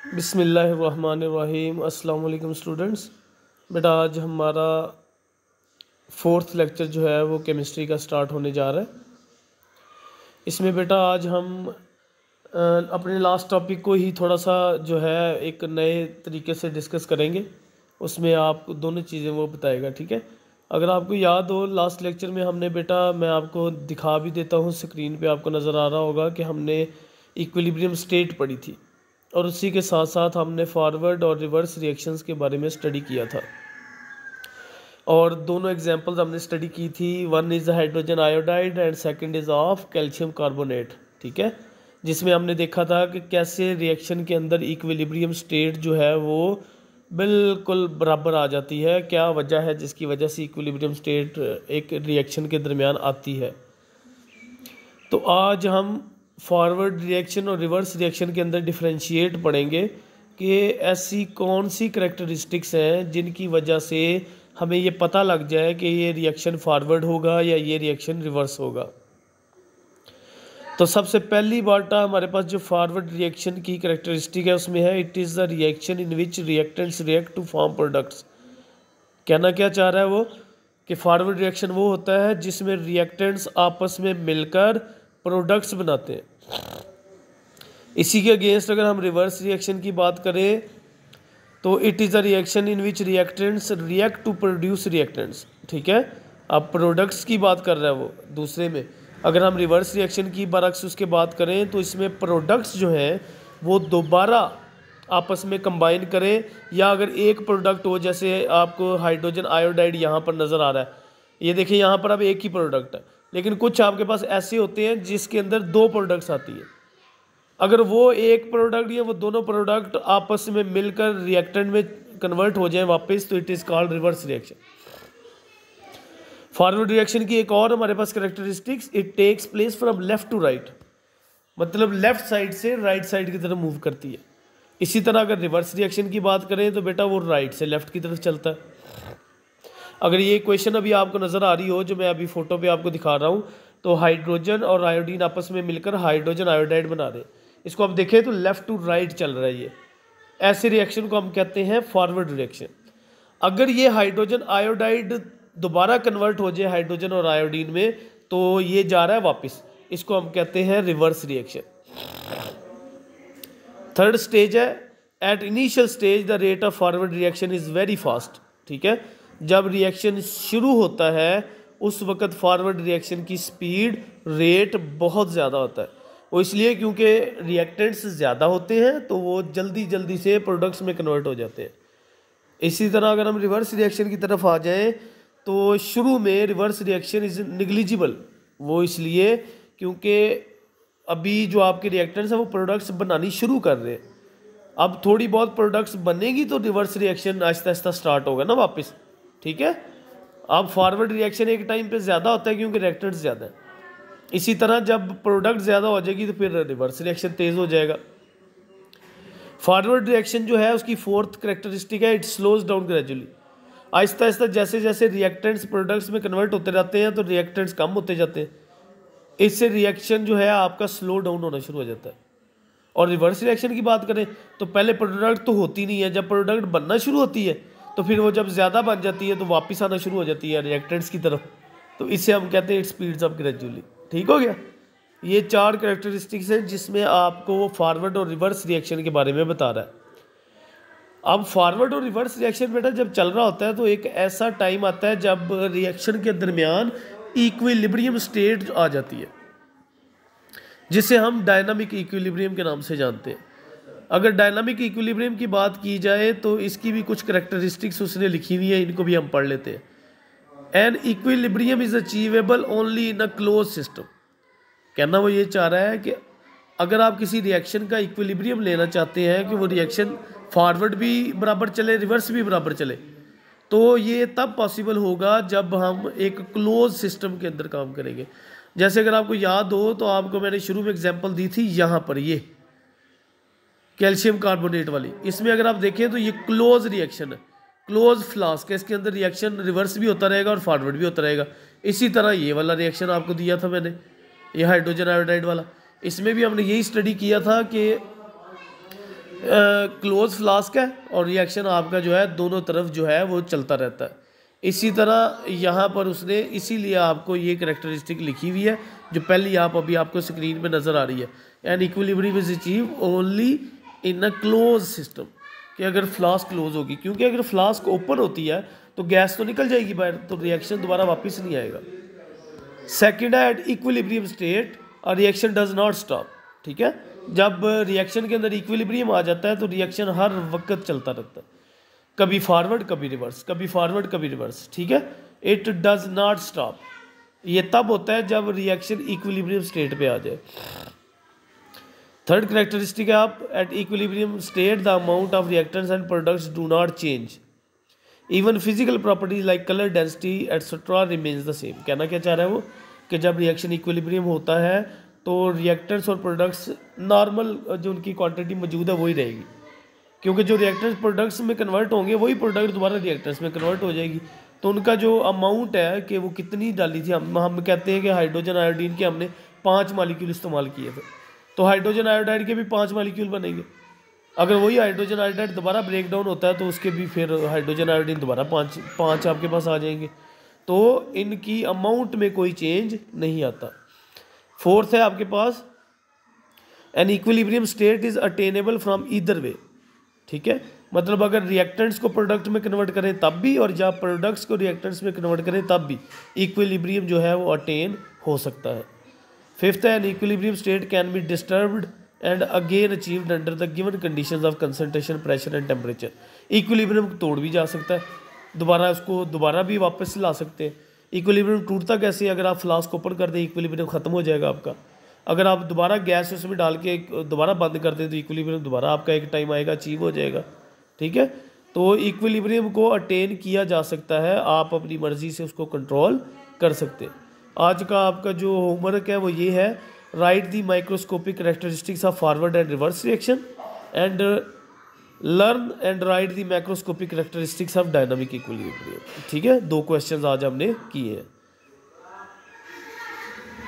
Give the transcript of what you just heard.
बिस्मिल्लाहिर्रहमानिर्रहीम। अस्सलाम वालेकुम स्टूडेंट्स। बेटा आज हमारा फोर्थ लेक्चर जो है वो केमिस्ट्री का स्टार्ट होने जा रहा है। इसमें बेटा आज हम अपने लास्ट टॉपिक को ही थोड़ा सा जो है एक नए तरीके से डिस्कस करेंगे। उसमें आपको दोनों चीज़ें वो बताएगा, ठीक है। अगर आपको याद हो लास्ट लेक्चर में हमने बेटा, मैं आपको दिखा भी देता हूँ, स्क्रीन पे आपको नज़र आ रहा होगा कि हमने इक्विलिब्रियम स्टेट पढ़ी थी और उसी के साथ साथ हमने फॉरवर्ड और रिवर्स रिएक्शंस के बारे में स्टडी किया था और दोनों एग्जांपल्स हमने स्टडी की थी। One is hydrogen iodide and second is of calcium carbonate, ठीक है। जिसमें हमने देखा था कि कैसे रिएक्शन के अंदर इक्विलिब्रियम स्टेट जो है वो बिल्कुल बराबर आ जाती है, क्या वजह है जिसकी वजह से इक्विलिब्रियम स्टेट एक रिएक्शन के दरमियान आती है। तो आज हम फॉरवर्ड रिएक्शन और रिवर्स रिएक्शन के अंदर डिफरेंशिएट पढ़ेंगे कि ऐसी कौन सी करैक्टरिस्टिक्स हैं जिनकी वजह से हमें ये पता लग जाए कि ये रिएक्शन फॉरवर्ड होगा या ये रिएक्शन रिवर्स होगा। तो सबसे पहली बात हमारे पास जो फॉरवर्ड रिएक्शन की करैक्टरिस्टिक है उसमें है it is the reaction in which reactants react to form products. कहना क्या चाह रहा है वो कि फॉरवर्ड रिएक्शन वो होता है जिसमें रिएक्टेंट्स आपस में मिलकर प्रोडक्ट्स बनाते हैं। इसी के अगेंस्ट अगर हम रिवर्स रिएक्शन की बात करें तो it is a reaction in which reactants react to produce reactants, ठीक है। अब प्रोडक्ट्स की बात कर रहा है वो दूसरे में। अगर हम रिवर्स रिएक्शन की बरक्स उसके बात करें तो इसमें प्रोडक्ट्स जो हैं वो दोबारा आपस में कंबाइन करें, या अगर एक प्रोडक्ट हो, जैसे आपको हाइड्रोजन आयोडाइड यहाँ पर नज़र आ रहा है, ये देखिए यहाँ पर अब एक ही प्रोडक्ट है, लेकिन कुछ आपके पास ऐसे होते हैं जिसके अंदर दो प्रोडक्ट्स आती है। अगर वो एक प्रोडक्ट या वो दोनों प्रोडक्ट आपस में मिलकर रिएक्टेंट में कन्वर्ट हो जाए वापस, तो it is called reverse reaction. Forward reaction की एक और हमारे पास characteristics, it takes place from left to right, मतलब लेफ्ट साइड से राइट साइड की तरफ मूव करती है। इसी तरह अगर रिवर्स रिएक्शन की बात करें तो बेटा वो राइट से लेफ्ट की तरफ चलता है। अगर ये क्वेश्चन अभी आपको नज़र आ रही हो जो मैं अभी फ़ोटो पे आपको दिखा रहा हूँ, तो हाइड्रोजन और आयोडीन आपस में मिलकर हाइड्रोजन आयोडाइड बना रहे, इसको आप देखें तो लेफ़्ट टू राइट चल रहा है ये। ऐसे रिएक्शन को हम कहते हैं फॉरवर्ड रिएक्शन। अगर ये हाइड्रोजन आयोडाइड दोबारा कन्वर्ट हो जाए हाइड्रोजन और आयोडीन में तो ये जा रहा है वापस, इसको हम कहते हैं रिवर्स रिएक्शन। थर्ड स्टेज है, at initial stage the rate of forward reaction is very fast, ठीक है। जब रिएक्शन शुरू होता है उस वक्त फॉरवर्ड रिएक्शन की स्पीड रेट बहुत ज़्यादा होता है। वो इसलिए क्योंकि रिएक्टेंट्स ज़्यादा होते हैं तो वो जल्दी जल्दी से प्रोडक्ट्स में कन्वर्ट हो जाते हैं। इसी तरह अगर हम रिवर्स रिएक्शन की तरफ आ जाएं तो शुरू में रिवर्स रिएक्शन इज़ निग्लिजिबल, वो इसलिए क्योंकि अभी जो आपके रिएक्टेंट्स हैं वो प्रोडक्ट्स बनानी शुरू कर रहे हैं। अब थोड़ी बहुत प्रोडक्ट्स बनेगी तो reverse reaction Aahista Aahista start होगा ना वापस, ठीक है। अब फॉरवर्ड रिएक्शन एक टाइम पे ज़्यादा होता है क्योंकि रिएक्टेंट्स ज़्यादा है। इसी तरह जब प्रोडक्ट ज़्यादा हो जाएगी तो फिर रिवर्स रिएक्शन तेज़ हो जाएगा। फॉरवर्ड रिएक्शन जो है उसकी फोर्थ करेक्टरिस्टिक है, it slows down gradually. Aahista Aahista जैसे जैसे रिएक्टेंट्स प्रोडक्ट्स में कन्वर्ट होते जाते हैं तो रिएक्टेंट्स कम होते जाते हैं, इससे रिएक्शन जो है आपका स्लो डाउन होना शुरू हो जाता है। और रिवर्स रिएक्शन की बात करें तो पहले प्रोडक्ट तो होती नहीं है, जब प्रोडक्ट बनना शुरू होती है तो फिर वो जब ज़्यादा बन जाती है तो वापस आना शुरू हो जाती है रिएक्टेंट्स की तरफ, तो इससे हम कहते हैं इट स्पीड्स अप ग्रेजुअली। ठीक हो गया। ये चार कैरेक्टरिस्टिक्स हैं जिसमें आपको वो फॉरवर्ड और रिवर्स रिएक्शन के बारे में बता रहा है। अब फॉरवर्ड और रिवर्स रिएक्शन बेटा जब चल रहा होता है तो एक ऐसा टाइम आता है जब रिएक्शन के दरमियान इक्विलिब्रियम स्टेट आ जाती है, जिसे हम डायनामिक इक्विलिब्रियम के नाम से जानते हैं। अगर डायनामिक इक्विलिब्रियम की बात की जाए तो इसकी भी कुछ कैरेक्टरिस्टिक्स उसने लिखी हुई है, इनको भी हम पढ़ लेते हैं। An equilibrium is achievable only in a close system. कहना वो ये चाह रहा है कि अगर आप किसी रिएक्शन का इक्विलिब्रियम लेना चाहते हैं कि वो रिएक्शन फॉरवर्ड भी बराबर चले रिवर्स भी बराबर चले, तो ये तब पॉसिबल होगा जब हम एक क्लोज सिस्टम के अंदर काम करेंगे। जैसे अगर आपको याद हो तो आपको मैंने शुरू में एग्जांपल दी थी यहाँ पर, ये कैल्शियम कार्बोनेट वाली, इसमें अगर आप देखें तो ये क्लोज रिएक्शन है, क्लोज फ्लास्क है, इसके अंदर रिएक्शन रिवर्स भी होता रहेगा और फॉरवर्ड भी होता रहेगा। इसी तरह ये वाला रिएक्शन आपको दिया था मैंने, ये हाइड्रोजन आयोडाइड वाला, इसमें भी हमने यही स्टडी किया था कि क्लोज फ्लास्क है और रिएक्शन आपका जो है दोनों तरफ जो है वो चलता रहता है। इसी तरह यहाँ पर उसने इसीलिए आपको ये करैक्टरिस्टिक लिखी हुई है जो पहली आप अभी आपको स्क्रीन पे नज़र आ रही है, and equilibrium is achieve only in a close system, कि अगर फ्लास्क क्लोज होगी, क्योंकि अगर फ्लास्क ओपन होती है तो गैस तो निकल जाएगी बाहर, तो रिएक्शन दोबारा वापस नहीं आएगा। सेकेंड है एट इक्विलिब्रियम स्टेट और रिएक्शन डज नॉट स्टॉप। ठीक है, जब रिएक्शन के अंदर इक्विलिब्रियम आ जाता है तो रिएक्शन हर वक्त चलता रहता है, कभी फॉरवर्ड कभी रिवर्स, कभी फॉरवर्ड कभी रिवर्स। ठीक है, इट डज नॉट स्टॉप। ये तब होता है जब रिएक्शन इक्विलिब्रियम स्टेट पे आ जाए। थर्ड करेक्टरिस्टिक है आप at equilibrium state the amount of reactants and products do not change, even physical properties like colour density etcetera remains the same. कहना क्या चाह रहा है वो, कि जब रिएक्शन इक्विलिब्रियम होता है तो रिएक्टेंट्स और प्रोडक्ट्स नॉर्मल जो उनकी क्वांटिटी मौजूद है वही रहेगी, क्योंकि जो रिएक्टेंट्स प्रोडक्ट्स में कन्वर्ट होंगे वही प्रोडक्ट दोबारा रिएक्टेंट्स में कन्वर्ट हो जाएगी। तो उनका जो अमाउंट है कि वो कितनी डाली थी, हम कहते हैं कि हाइड्रोजन आयोडीन के हमने 5 मालिक्यूल इस्तेमाल किए थे, तो हाइड्रोजन आयोडाइड के भी 5 मालिक्यूल बनेंगे। अगर वही हाइड्रोजन आयोडाइड दोबारा ब्रेक डाउन होता है तो उसके भी फिर हाइड्रोजन आयोडीन दोबारा पाँच आपके पास आ जाएंगे। तो इनकी अमाउंट में कोई चेंज नहीं आता। फोर्थ है आपके पास an equilibrium state is attainable from either way. ठीक है, मतलब अगर रिएक्टेंट्स को प्रोडक्ट में कन्वर्ट करें तब भी और जब प्रोडक्ट्स को रिएक्टेंट्स में कन्वर्ट करें तब भी इक्विलिब्रियम जो है वो अटेन हो सकता है। फिफ्थ है N equilibrium state can be disturbed and again achieved under the given conditions of concentration, pressure and temperature. Equilibrium तोड़ भी जा सकता है, दोबारा उसको दोबारा भी वापस ला सकते हैं। इक्विलिब्रियम टूटता कैसे, अगर आप फ्लास्क ओपन कर दें इक्विलिब्रियम ख़त्म हो जाएगा आपका। अगर आप दोबारा गैस उसमें डाल के दोबारा बंद कर दें तो इक्विलिब्रियम दोबारा आपका एक टाइम आएगा अचीव हो जाएगा। ठीक है, तो इक्विलिब्रियम को अटेन किया जा सकता है, आप अपनी मर्ज़ी से उसको कंट्रोल कर सकते हैं। आज का आपका जो होमवर्क है वो ये है, right the microscopic characteristics of forward and reverse reaction and learn and right the macroscopic characteristics of dynamic equilibrium. ठीक है, 2 क्वेश्चंस आज हमने किए हैं।